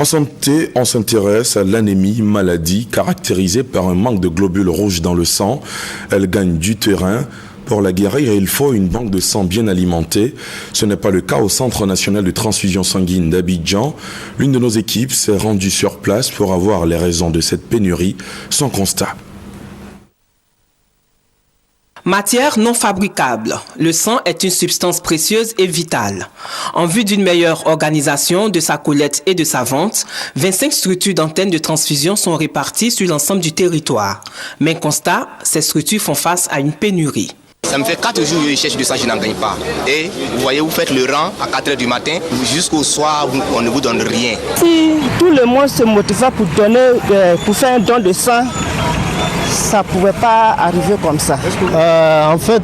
En santé, on s'intéresse à l'anémie, maladie caractérisée par un manque de globules rouges dans le sang. Elle gagne du terrain. Pour la guérir, il faut une banque de sang bien alimentée. Ce n'est pas le cas au Centre national de transfusion sanguine d'Abidjan. L'une de nos équipes s'est rendue sur place pour avoir les raisons de cette pénurie. Son constat. Matière non fabricable. Le sang est une substance précieuse et vitale. En vue d'une meilleure organisation de sa collecte et de sa vente, 25 structures d'antennes de transfusion sont réparties sur l'ensemble du territoire. Mais constat, ces structures font face à une pénurie. Ça me fait 4 jours que je cherche du sang, je n'en gagne pas. Et vous voyez, vous faites le rang à 4 h du matin, jusqu'au soir, on ne vous donne rien. Si tout le monde se motivait pour faire un don de sang, ça ne pouvait pas arriver comme ça. En fait,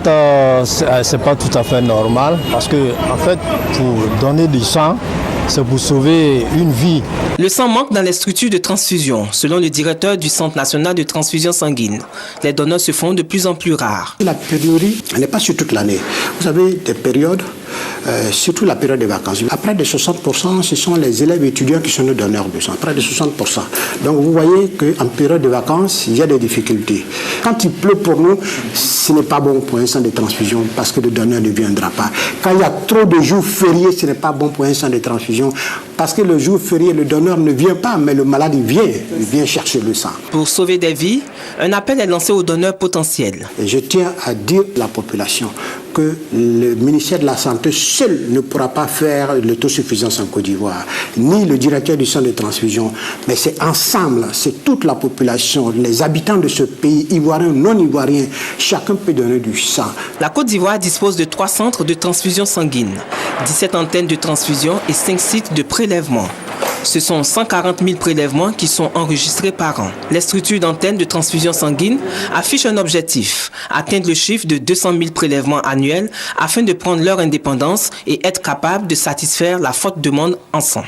c'est pas tout à fait normal parce que, en fait, pour donner du sang, c'est pour sauver une vie. Le sang manque dans les structures de transfusion, selon le directeur du Centre national de transfusion sanguine. Les donneurs se font de plus en plus rares. La pénurie n'est pas sur toute l'année. Vous avez des périodes, surtout la période des vacances. À près de 60%, ce sont les élèves étudiants qui sont nos donneurs de sang. Près de 60%. Donc vous voyez qu'en période de vacances, il y a des difficultés. Quand il pleut pour nous, ce n'est pas bon pour un centre de transfusion parce que le donneur ne viendra pas. Quand il y a trop de jours fériés, ce n'est pas bon pour un centre de transfusion parce que le jour férié, le donneur ne vient pas, mais le malade il vient chercher le sang. Pour sauver des vies, un appel est lancé aux donneurs potentiels. Et je tiens à dire à la population que le ministère de la Santé seul ne pourra pas faire l'autosuffisance en Côte d'Ivoire, ni le directeur du centre de transfusion, mais c'est ensemble, c'est toute la population, les habitants de ce pays, ivoiriens, non ivoiriens, chacun peut donner du sang. La Côte d'Ivoire dispose de 3 centres de transfusion sanguine, 17 antennes de transfusion et 5 sites de prélèvement. Ce sont 140 000 prélèvements qui sont enregistrés par an. Les structures d'antennes de transfusion sanguine affichent un objectif, atteindre le chiffre de 200 000 prélèvements annuels afin de prendre leur indépendance et être capable de satisfaire la forte demande en sang.